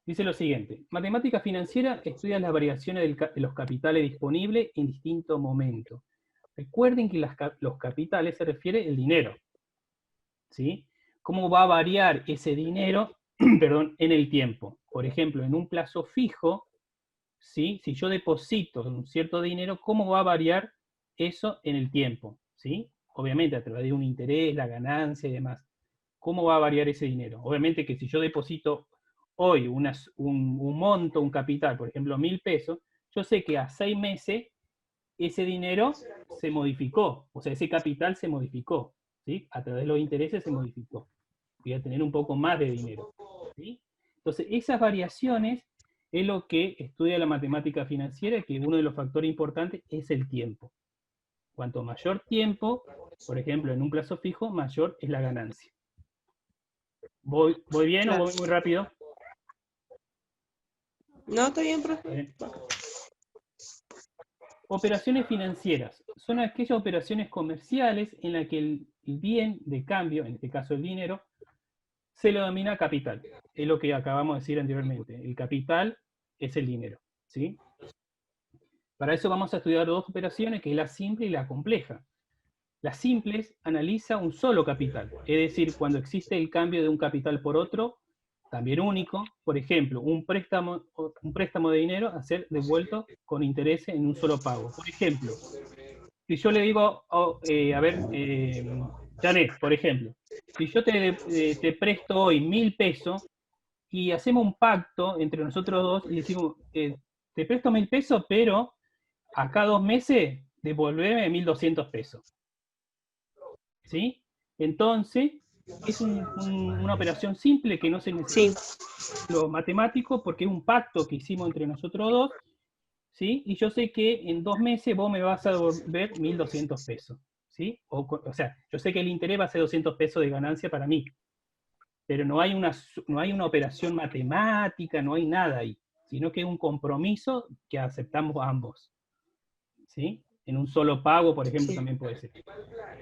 Dice lo siguiente: matemática financiera estudia las variaciones de los capitales disponibles en distintos momentos. Recuerden que los capitales se refiere al dinero, ¿sí? ¿Cómo va a variar ese dinero perdón, en el tiempo? Por ejemplo, en un plazo fijo, ¿sí? Si yo deposito un cierto dinero, ¿cómo va a variar eso en el tiempo? ¿Sí? Obviamente a través de un interés, la ganancia y demás. ¿Cómo va a variar ese dinero? Obviamente que si yo deposito hoy un monto, un capital, por ejemplo, 1.000 pesos, yo sé que a 6 meses ese dinero se modificó, o sea, ese capital se modificó, ¿sí? A través de los intereses se modificó. Voy a tener un poco más de dinero, ¿sí? Entonces, esas variaciones es lo que estudia la matemática financiera, que uno de los factores importantes es el tiempo. Cuanto mayor tiempo, por ejemplo, en un plazo fijo, mayor es la ganancia. ¿Voy bien o Claro. voy muy rápido? No, está bien, profe. Bien. Operaciones financieras son aquellas operaciones comerciales en las que el bien de cambio, en este caso el dinero, se lo denomina capital. Es lo que acabamos de decir anteriormente. El capital es el dinero, ¿sí? Para eso vamos a estudiar dos operaciones, que es la simple y la compleja. La simple analiza un solo capital, es decir, cuando existe el cambio de un capital por otro, también único, por ejemplo, un préstamo de dinero a ser devuelto con interés en un solo pago. Por ejemplo, si yo le digo, Janet, por ejemplo, si yo te presto hoy 1.000 pesos y hacemos un pacto entre nosotros dos y decimos, te presto 1.000 pesos, pero acá 2 meses devolveme 1.200 pesos. ¿Sí? Entonces, es una operación simple que no se Sí. necesita lo matemático porque es un pacto que hicimos entre nosotros dos, ¿sí? Y yo sé que en 2 meses vos me vas a devolver 1.200 pesos, ¿sí? O sea, yo sé que el interés va a ser 200 pesos de ganancia para mí, pero no hay una operación matemática, no hay nada ahí, sino que es un compromiso que aceptamos ambos, ¿sí? En un solo pago, por ejemplo, Sí. también puede ser.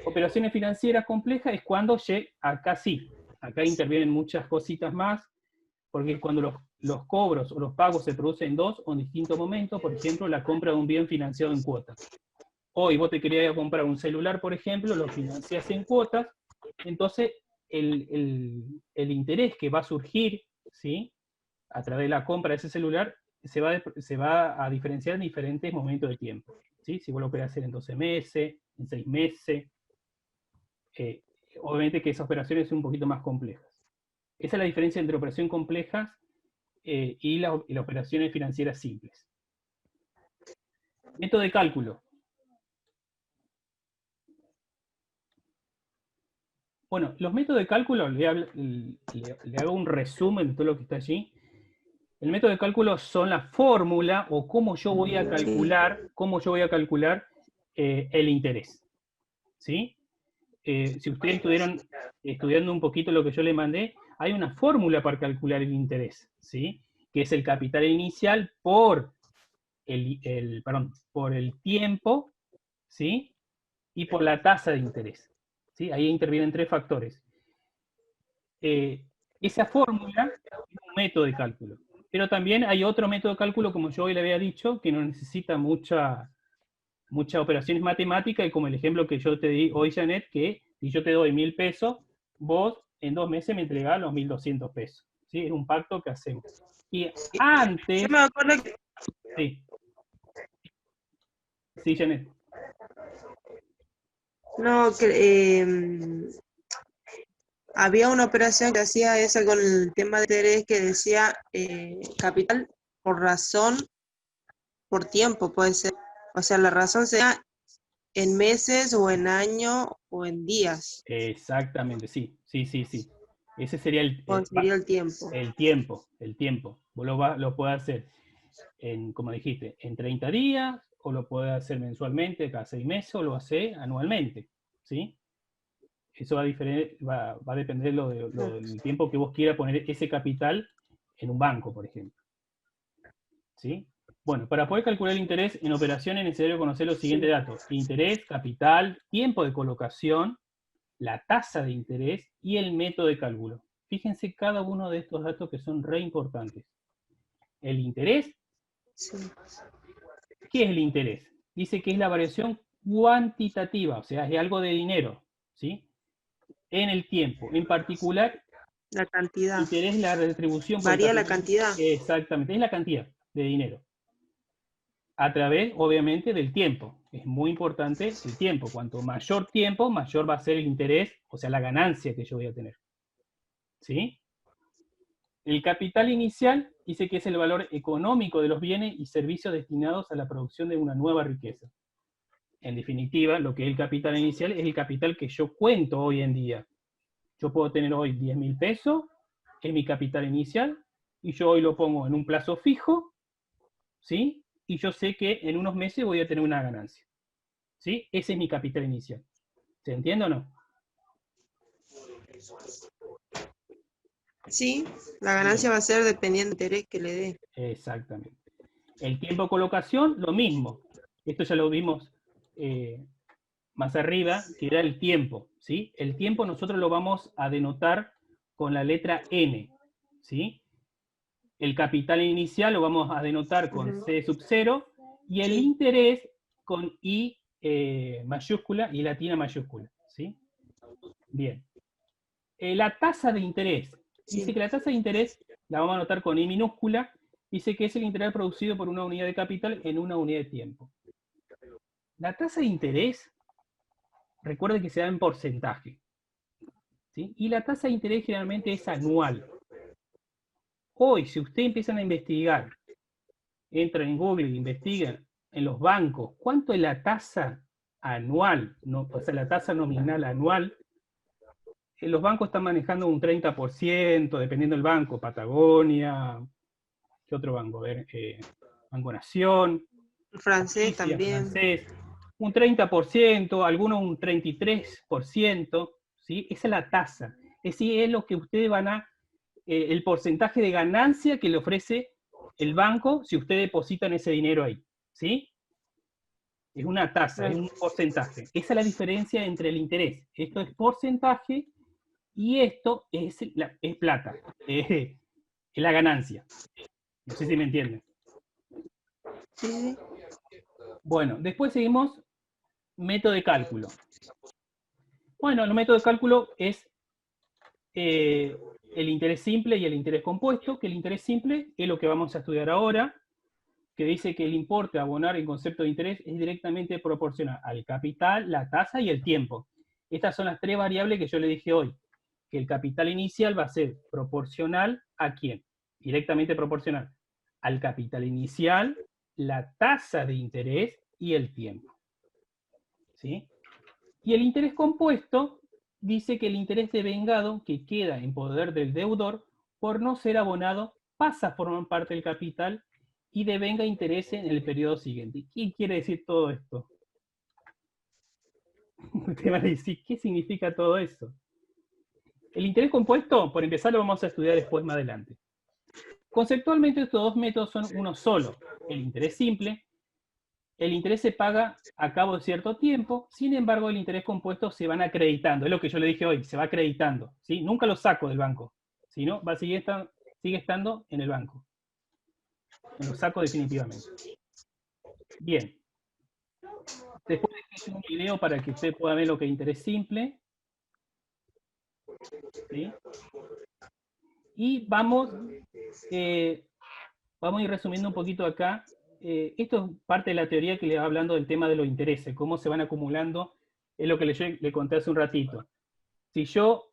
Operaciones financieras complejas es cuando acá sí, acá intervienen muchas cositas más, porque cuando los cobros o los pagos se producen en dos o en distintos momentos, por ejemplo, la compra de un bien financiado en cuotas. Hoy vos te querías comprar un celular, por ejemplo, lo financias en cuotas, entonces el interés que va a surgir, ¿sí? A través de la compra de ese celular, se va a diferenciar en diferentes momentos de tiempo, ¿sí? Si vos lo querés hacer en 12 meses, en 6 meses, eh, obviamente que esas operaciones son un poquito más complejas. Esa es la diferencia entre operaciones complejas y las operaciones financieras simples. Método de cálculo. Bueno, los métodos de cálculo, le hago un resumen de todo lo que está allí. El método de cálculo son la fórmula o cómo yo voy a Sí. calcular el interés. ¿Sí? Si ustedes estuvieron estudiando un poquito lo que yo le mandé, hay una fórmula para calcular el interés, ¿sí? Que es el capital inicial por el tiempo, ¿sí? Y por la tasa de interés, ¿sí? Ahí intervienen tres factores. Eh, esa fórmula es un método de cálculo, pero también hay otro método de cálculo, como yo hoy le había dicho, que no necesita muchas operaciones matemáticas, y como el ejemplo que yo te di hoy, Janet, que si yo te doy 1.000 pesos, vos en 2 meses me entregás los 1.200 pesos. ¿Sí? Es un pacto que hacemos. Y Yo antes, me acuerdo que sí, sí, Janet. no, había una operación que hacía esa con el tema de interés que decía capital por razón, por tiempo, puede ser. O sea, la razón sea en meses o en año o en días, Exactamente, sí, sí, sí, sí. Ese sería o sería el tiempo. el tiempo. Vos lo podés hacer, como dijiste, en 30 días, o lo podés hacer mensualmente, cada 6 meses, o lo haces anualmente, ¿sí? Eso va a depender del tiempo que vos quieras poner ese capital en un banco, por ejemplo, ¿sí? Bueno, para poder calcular el interés en operaciones es necesario conocer los siguientes Sí. datos: interés, capital, tiempo de colocación, la tasa de interés y el método de cálculo. Fíjense cada uno de estos datos que son re importantes. el interés. Sí. ¿Qué es el interés? Dice que es la variación cuantitativa, o sea, es algo de dinero, ¿sí? En el tiempo. En particular, La cantidad. interés es la retribución por el Varía la capital. cantidad. Exactamente, es la cantidad de dinero. A través, obviamente, del tiempo. Es muy importante el tiempo. Cuanto mayor tiempo, mayor va a ser el interés, o sea, la ganancia que yo voy a tener. ¿Sí? El capital inicial dice que es el valor económico de los bienes y servicios destinados a la producción de una nueva riqueza. En definitiva, lo que es el capital inicial es el capital que yo cuento hoy en día. Yo puedo tener hoy 10.000 pesos, es mi capital inicial, y yo hoy lo pongo en un plazo fijo, ¿sí? Y yo sé que en unos meses voy a tener una ganancia, ¿sí? Ese es mi capital inicial. ¿Se entiende o no? Sí, la ganancia va a ser dependiendo del interés que le dé. Exactamente. El tiempo de colocación, lo mismo. Esto ya lo vimos más arriba, que era el tiempo, ¿sí? El tiempo nosotros lo vamos a denotar con la letra N, ¿sí? El capital inicial lo vamos a denotar con C sub 0 y el interés con I mayúscula y latina mayúscula, ¿sí? Bien. La tasa de interés. Dice que la tasa de interés la vamos a anotar con I minúscula. Dice que es el interés producido por una unidad de capital en una unidad de tiempo. La tasa de interés, recuerde que se da en porcentaje, ¿sí? Y la tasa de interés generalmente es anual. Hoy, si ustedes empiezan a investigar, entran en Google e investigan en los bancos, ¿cuánto es la tasa anual? No, o sea, la tasa nominal anual. Los bancos están manejando un 30%, dependiendo del banco, Patagonia, ¿qué otro banco? A ver, Banco Nación, Francés Galicia, también. Francés, un 30%, algunos un 33%, ¿sí? Esa es la tasa. Es decir, es lo que ustedes van a, el porcentaje de ganancia que le ofrece el banco si ustedes depositan ese dinero ahí, ¿sí? Es una tasa, es un porcentaje. Esa es la diferencia entre el interés. Esto es porcentaje y esto es plata, es la ganancia. No sé si me entienden. Sí. Bueno, después seguimos método de cálculo. Bueno, el método de cálculo es el interés simple y el interés compuesto, que el interés simple es lo que vamos a estudiar ahora, que dice que el importe a abonar en concepto de interés es directamente proporcional al capital, la tasa y el tiempo. Estas son las tres variables que yo le dije hoy, que el capital inicial va a ser proporcional ¿a quién? Directamente proporcional al capital inicial, la tasa de interés y el tiempo. ¿Sí? Y el interés compuesto dice que el interés devengado que queda en poder del deudor por no ser abonado pasa a formar parte del capital y devenga interés en el periodo siguiente. ¿Qué quiere decir todo esto? Te van a decir, ¿qué significa todo eso? El interés compuesto, por empezar, lo vamos a estudiar después más adelante. Conceptualmente estos dos métodos son uno solo. El interés simple, el interés se paga a cabo de cierto tiempo, sin embargo el interés compuesto se van acreditando, es lo que yo le dije hoy, se va acreditando, ¿sí? Nunca lo saco del banco, sino va a sigue estando en el banco. Lo saco definitivamente. Bien. Después de un video para que usted pueda ver lo que es interés simple. ¿Sí? Y vamos a ir resumiendo un poquito acá. Esto es parte de la teoría que le va hablando del tema de los intereses, cómo se van acumulando, es lo que le conté hace un ratito. Si yo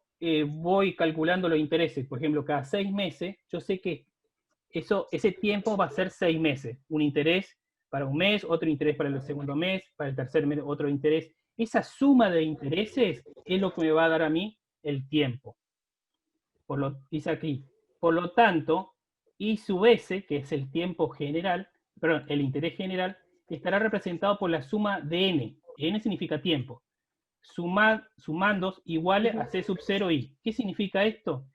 voy calculando los intereses, por ejemplo, cada 6 meses, yo sé que ese tiempo va a ser 6 meses. Un interés para un mes, otro interés para el segundo mes, para el tercer mes otro interés. Esa suma de intereses es lo que me va a dar a mí el tiempo. Dice aquí, por lo tanto, I sub S, que es el tiempo general, perdón, el interés general, estará representado por la suma de N. N significa tiempo. Sumandos iguales a C sub 0 I. ¿Qué significa esto?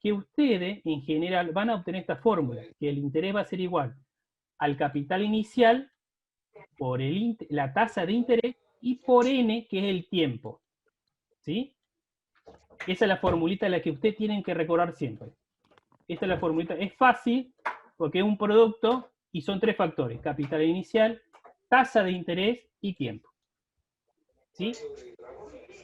Que ustedes, en general, van a obtener esta fórmula, que el interés va a ser igual al capital inicial por la tasa de interés y por N, que es el tiempo. ¿Sí? Esa es la formulita la que ustedes tienen que recordar siempre. Esta es la formulita. Es fácil, Porque es un producto y son tres factores: capital inicial, tasa de interés y tiempo. ¿Sí?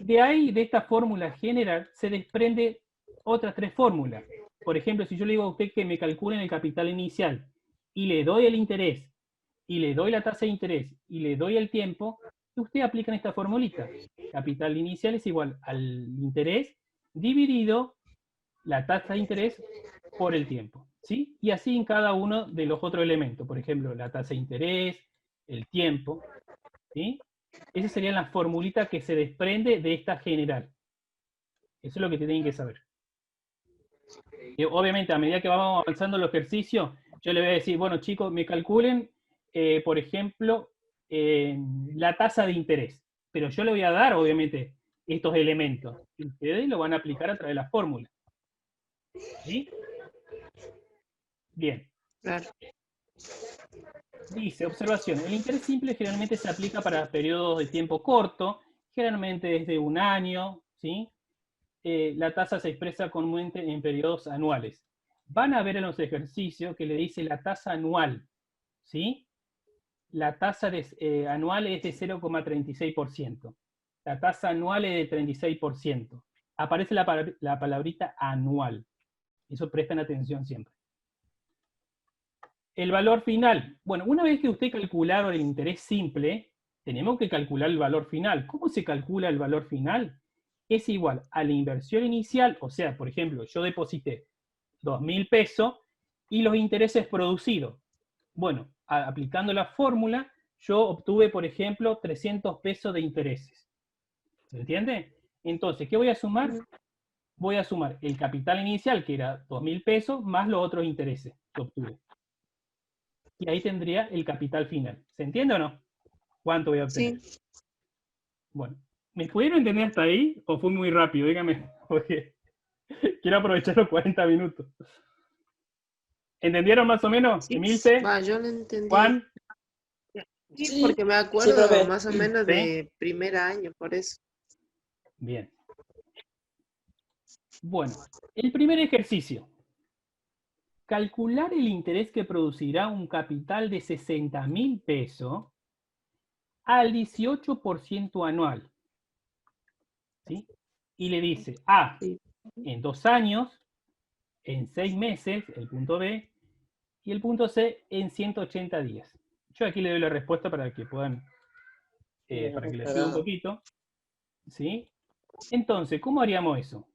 De ahí, de esta fórmula general, se desprende otras tres fórmulas. Por ejemplo, si yo le digo a usted que me calculen el capital inicial y le doy el interés, y le doy la tasa de interés, y le doy el tiempo, usted aplica esta formulita. Capital inicial es igual al interés dividido la tasa de interés por el tiempo. ¿Sí? Y así en cada uno de los otros elementos. Por ejemplo, la tasa de interés, el tiempo. ¿Sí? Esa sería la formulita que se desprende de esta general. Eso es lo que tienen que saber. Y obviamente, a medida que vamos avanzando los ejercicios, yo le voy a decir, bueno, chicos, me calculen, por ejemplo, la tasa de interés. Pero yo le voy a dar, obviamente, estos elementos. Y ustedes lo van a aplicar a través de la fórmula. ¿Sí? Bien. Claro. Dice, observación, el interés simple generalmente se aplica para periodos de tiempo corto, generalmente es de un año, ¿sí? La tasa se expresa comúnmente en periodos anuales. Van a ver en los ejercicios que le dice la tasa anual, ¿sí? La tasa anual es de 0,36%. La tasa anual es de 36%. Aparece la palabrita anual. Eso prestan atención siempre. El valor final. Bueno, una vez que usted calcularon el interés simple, tenemos que calcular el valor final. ¿Cómo se calcula el valor final? Es igual a la inversión inicial, o sea, por ejemplo, yo deposité 2.000 pesos y los intereses producidos. Bueno, aplicando la fórmula, yo obtuve, por ejemplo, 300 pesos de intereses. ¿Se entiende? Entonces, ¿qué voy a sumar? Voy a sumar el capital inicial, que era 2.000 pesos, más los otros intereses que obtuve. Y ahí tendría el capital final. ¿Se entiende o no? ¿Cuánto voy a obtener? Sí. Bueno, ¿me pudieron entender hasta ahí o fue muy rápido? Dígame, porque quiero aprovechar los 40 minutos. ¿Entendieron más o menos? Sí. Emilce, Yo lo entendí. Juan. Sí, porque me acuerdo más o menos de primer año, por eso. Bien. Bueno, el primer ejercicio. Calcular el interés que producirá un capital de 60.000 pesos al 18% anual. ¿Sí? Y le dice A, en 2 años, en 6 meses, el punto B, y el punto C, en 180 días. Yo aquí le doy la respuesta para que puedan, para que les ayude un poquito. ¿Sí? Entonces, ¿cómo haríamos eso?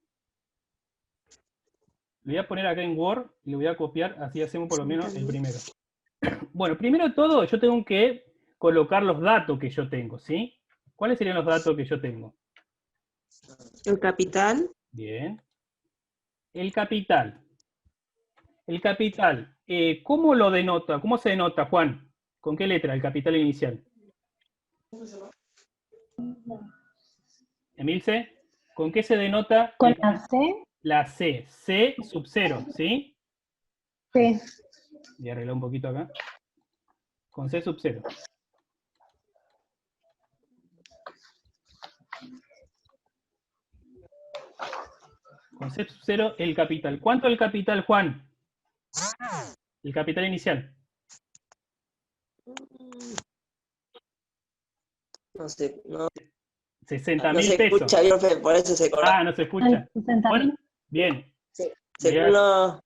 Lo voy a poner acá en Word y lo voy a copiar, así hacemos por lo menos el primero. Bueno, primero de todo, yo tengo que colocar los datos que yo tengo, ¿sí? ¿Cuáles serían los datos que yo tengo? El capital. Bien. El capital. El capital, ¿cómo lo denota? ¿Cómo se denota, Juan? ¿Con qué letra el capital inicial? Emilce, ¿con qué se denota? ¿Con la C? La C, C sub 0, ¿sí? Sí. Voy a arreglar un poquito acá. Con C sub 0. Con C sub 0 el capital. ¿Cuánto el capital, Juan? El capital inicial. No sé, no. 60.000 pesos. No se escucha bien, por eso se corta. Ah, no se escucha. Bueno, bien. Sí, no.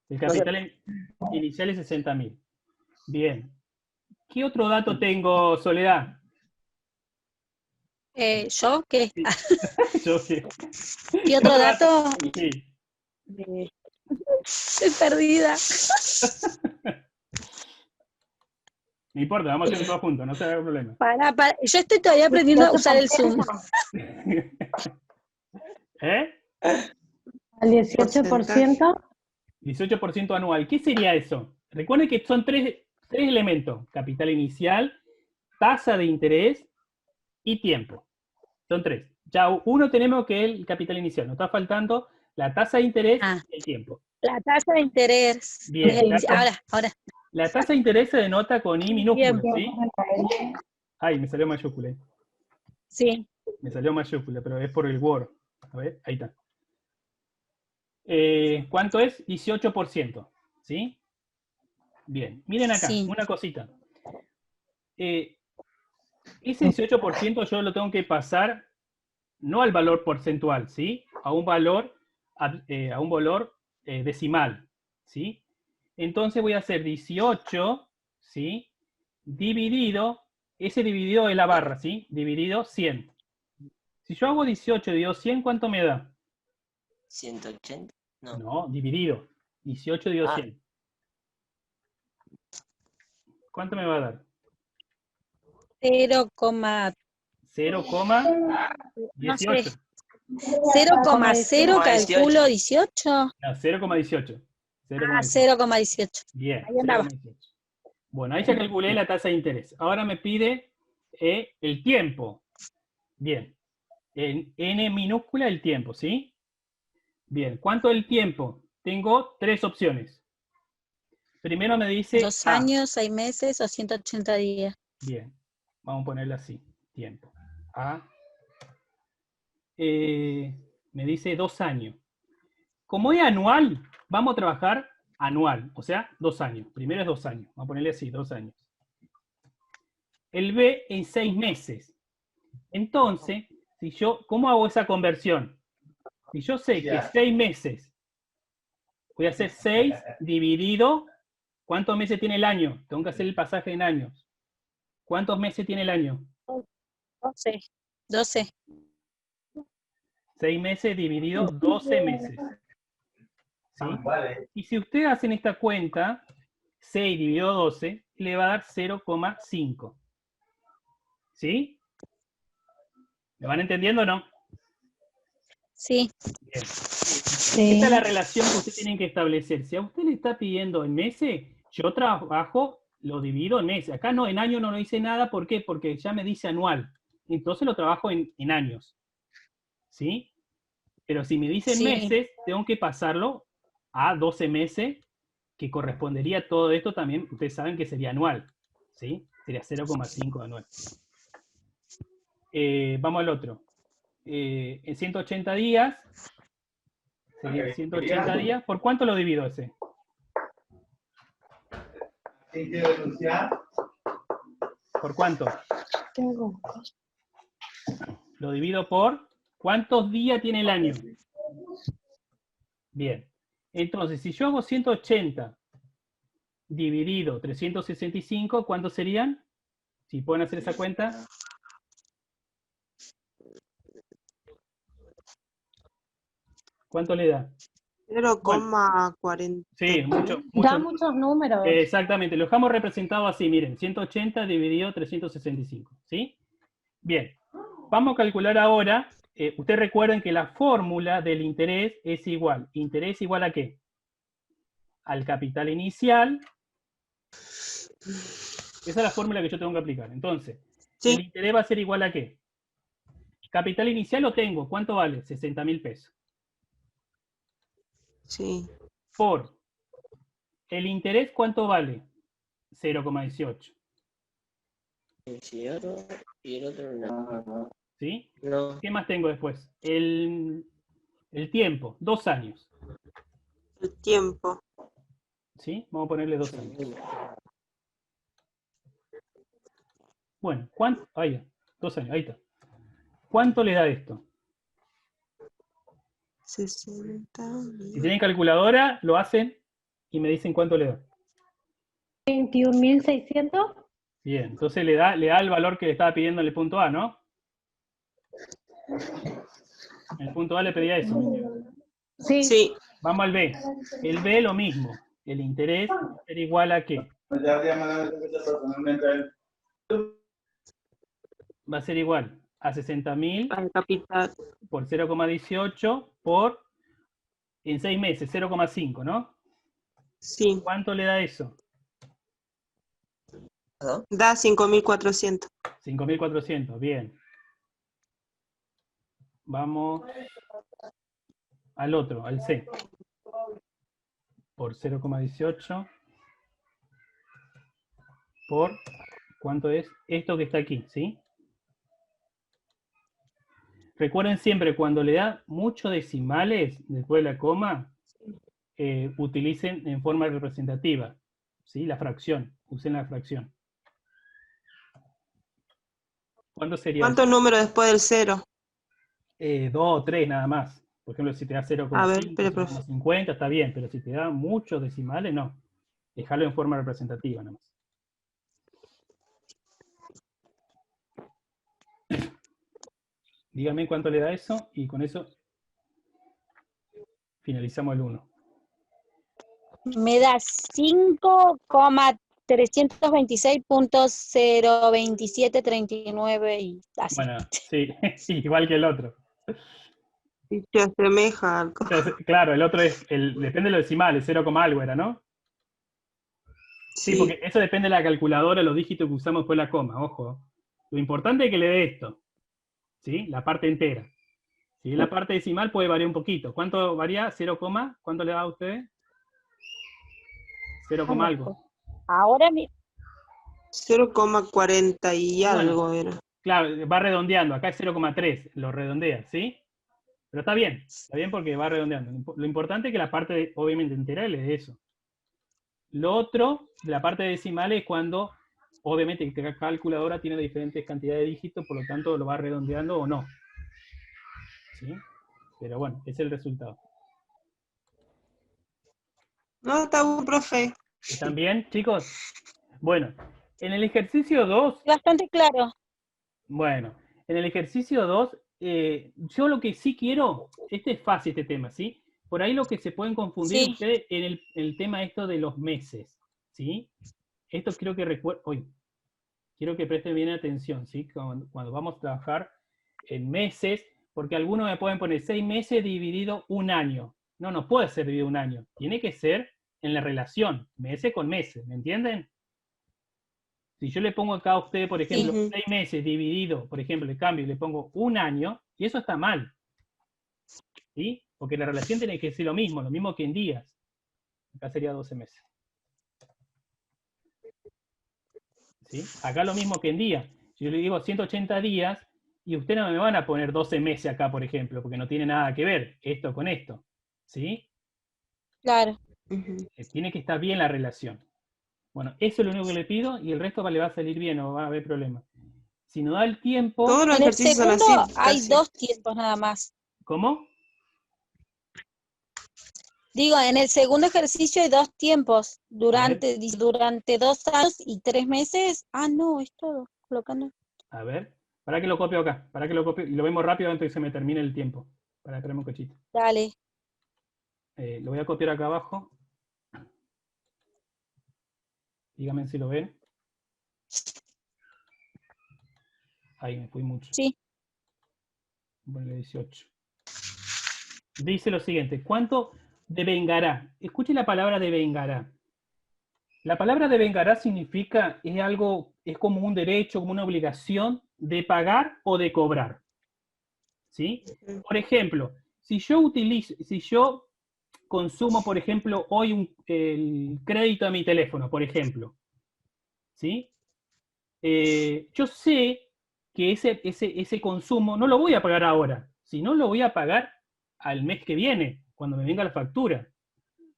El capital inicial es 60.000. Bien. ¿Qué otro dato tengo, Soledad? ¿Yo qué? Yo qué. ¿Qué otro dato? Sí. Estoy perdida. No importa, vamos a hacer todo juntos, no se haga problema. Yo estoy todavía aprendiendo a usar el Zoom. ¿Eh? ¿Al 18%? 18% anual. ¿Qué sería eso? Recuerden que son tres elementos: capital inicial, tasa de interés y tiempo. Son tres. Ya uno tenemos que es el capital inicial. Nos está faltando la tasa de interés y el tiempo. La tasa de interés. Bien. Ahora. La tasa de interés se denota con I minúscula, ¿sí? Ay, me salió mayúscula. Sí. Me salió mayúscula, pero es por el Word. A ver, ahí está. ¿Cuánto es? 18%, ¿sí? Bien, miren acá, Sí. una cosita. Ese 18% yo lo tengo que pasar no al valor porcentual, ¿sí? A un valor, decimal, ¿sí? Entonces voy a hacer 18, ¿sí? Dividido, ese dividido de la barra, ¿sí? Dividido 100. Si yo hago 18 dividido 100, ¿cuánto me da? 180. No. No, dividido. 18 dividido Ah. 100. ¿Cuánto me va a dar? 0,18. 0,18. 0,0 calculo 18. No, 0,18. Ah, 0,18. Bien, Ahí andaba. 0,18. Bueno, ahí ya calculé la tasa de interés. Ahora me pide el tiempo. Bien. En N minúscula el tiempo, ¿sí? Bien. ¿Cuánto es el tiempo? Tengo tres opciones. Primero me dice 2 años, 6 meses o 180 días. Bien. Vamos a ponerle así. Tiempo. A. Me dice 2 años. Como es anual, vamos a trabajar anual, o sea, 2 años. Primero es 2 años. Vamos a ponerle así, 2 años. El B en 6 meses. Entonces, si yo, ¿cómo hago esa conversión? Si yo sé que 6 meses, voy a hacer 6 dividido, ¿cuántos meses tiene el año? Tengo que hacer el pasaje en años. ¿Cuántos meses tiene el año? 12. 12. 6 meses dividido 12 meses. ¿Sí? Y si ustedes hacen esta cuenta, 6 dividido 12, le va a dar 0,5. ¿Sí? ¿Me van entendiendo o no? Sí. Bien. Sí. Esta es la relación que ustedes tienen que establecer. Si a usted le está pidiendo en meses, yo trabajo, lo divido en meses. Acá no, en año no dice nada. ¿Por qué? Porque ya me dice anual. Entonces lo trabajo en años. ¿Sí? Pero si me dicen Sí. meses, tengo que pasarlo a 12 meses, que correspondería todo esto también, ustedes saben que sería anual. ¿Sí? Sería 0,5 anual. Vamos al otro. En 180 días, sería 180 días. ¿Por cuánto lo divido ese? ¿Por cuánto? Tengo. Lo divido por ¿cuántos días tiene el año? Bien. Entonces, si yo hago 180 dividido 365, ¿cuántos serían? Si pueden hacer esa cuenta. ¿Cuánto le da? 0,40. Sí, mucho. Da muchos números. Exactamente, lo dejamos representado así, miren, 180 dividido 365, ¿sí? Bien, vamos a calcular ahora, ustedes recuerden que la fórmula del interés es igual. ¿Interés igual a qué? Al capital inicial. Esa es la fórmula que yo tengo que aplicar. Entonces, el Sí, interés va a ser igual a qué? Capital inicial lo tengo, ¿cuánto vale? 60.000 pesos. sí. Por el interés, ¿cuánto vale? 0,18. Y el otro no. ¿Sí? No. ¿Qué más tengo después? El tiempo, 2 años. El tiempo. ¿Sí? Vamos a ponerle 2 años. Bueno, ¿cuánto? Ahí está. 2 años, ahí está. ¿Cuánto le da esto? 60.000. Si tienen calculadora, lo hacen y me dicen cuánto le da. 21.600. Bien, entonces le da el valor que le estaba pidiendo en el punto A, ¿no? En el punto A le pedía eso. Sí. Sí, Vamos al B. El B lo mismo. El interés va a ser igual a ¿qué? Va a ser igual a 60.000 al capital. por 0,18 por en 6 meses, 0,5, ¿no? Sí, ¿Cuánto le da eso? ¿No? da 5.400. 5.400, bien. Vamos al otro, al C. Por 0,18 por, ¿cuánto es? Esto que está aquí, ¿sí? Recuerden siempre, cuando le da muchos decimales después de la coma, utilicen en forma representativa, ¿sí? La fracción, usen la fracción. ¿Cuánto sería ¿Cuántos números después del 0? 2 o 3 nada más. Por ejemplo, si te da A ver, 0,5, espere, profe. 0,50, está bien, pero si te da muchos decimales, no. Dejarlo en forma representativa nada más. Dígame cuánto le da eso y con eso finalizamos el 1. Me da 5,326.02739 y así. Bueno, sí, igual que el otro. Y se asemeja al Claro, el otro es, depende de los decimales, 0, algo era, ¿no? Sí, porque Sí. eso depende de la calculadora, los dígitos que usamos después de la coma, ojo. Lo importante es que le dé esto, ¿sí? La parte entera. ¿Sí? La parte decimal puede variar un poquito. ¿Cuánto varía? 0, ¿cuánto le da a usted? 0, algo. Ahora mi 0,40 y Bueno, algo era. claro, va redondeando. Acá es 0,3, lo redondea, ¿sí? Pero está bien porque va redondeando. Lo importante es que la parte, obviamente, entera le dé eso. Lo otro, la parte decimal es cuando, obviamente, cada calculadora tiene diferentes cantidades de dígitos, por lo tanto lo va redondeando o no. ¿Sí? Pero bueno, ese es el resultado. No, está bien, profe. ¿Están bien, chicos? Bueno, en el ejercicio 2, bastante claro. bueno, en el ejercicio 2, yo lo que sí quiero, este es fácil este tema, ¿sí? Por ahí lo que se pueden confundir Sí. ustedes en el tema esto de los meses, ¿sí? Esto quiero que recuerden, quiero que presten bien atención, ¿sí? Cuando vamos a trabajar en meses, porque algunos me pueden poner 6 meses dividido un año. No, no puede ser dividido un año. Tiene que ser en la relación, meses con meses, ¿me entienden? Si yo le pongo acá a usted, por ejemplo, Ujú. 6 meses dividido, por ejemplo, le cambio y le pongo un año, y eso está mal. ¿Sí? Porque la relación tiene que ser lo mismo que en días. Acá sería 12 meses. ¿Sí? Acá lo mismo que en días. Si yo le digo 180 días, y ustedes no me van a poner 12 meses acá, por ejemplo, porque no tiene nada que ver esto con esto. ¿Sí? Claro. Ujú. Tiene que estar bien la relación. Bueno, eso es lo único que le pido y el resto le va a salir bien, no va a haber problema. Si no da el tiempo... Todos los En el ejercicios son segundo así, hay casi. 2 tiempos nada más. ¿Cómo? Digo, en el segundo ejercicio hay 2 tiempos. A ver. Durante 2 años y 3 meses. Ah, no, es todo. Colocando. A ver, para que lo copio acá, para que lo copio, y lo vemos rápido antes de que se me termine el tiempo. Para esperarme un cochito. Dale. Lo voy a copiar acá abajo. Díganme si lo ven. Ahí me fui mucho. Sí. Ponle 18. Dice lo siguiente, ¿cuánto devengará? Escuche la palabra devengará. La palabra devengará significa, es algo, es como un derecho, como una obligación de pagar o de cobrar. ¿Sí? Por ejemplo, si yo consumo, por ejemplo, hoy el crédito a mi teléfono, por ejemplo, ¿sí? Yo sé que ese consumo no lo voy a pagar ahora, sino lo voy a pagar al mes que viene, cuando me venga la factura.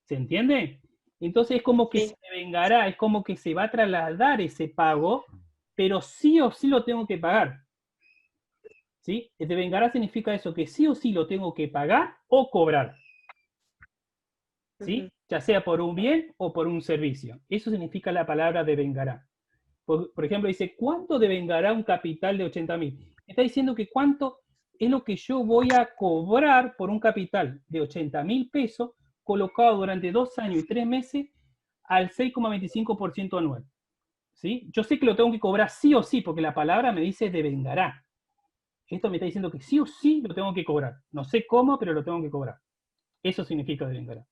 ¿Se entiende? Entonces es como que Sí. se me vengará, es como que se va a trasladar ese pago, pero sí o sí lo tengo que pagar. ¿Sí? Devengará significa eso, que sí o sí lo tengo que pagar o cobrar. ¿Sí? Ujú. Ya sea por un bien o por un servicio. Eso significa la palabra devengará. Por ejemplo, dice, ¿cuánto devengará un capital de 80.000? Está diciendo que cuánto es lo que yo voy a cobrar por un capital de 80.000 pesos colocado durante 2 años y 3 meses al 6,25% anual. ¿Sí? Yo sé que lo tengo que cobrar sí o sí, porque la palabra me dice devengará. Esto me está diciendo que sí o sí lo tengo que cobrar. No sé cómo, pero lo tengo que cobrar. Eso significa devengará.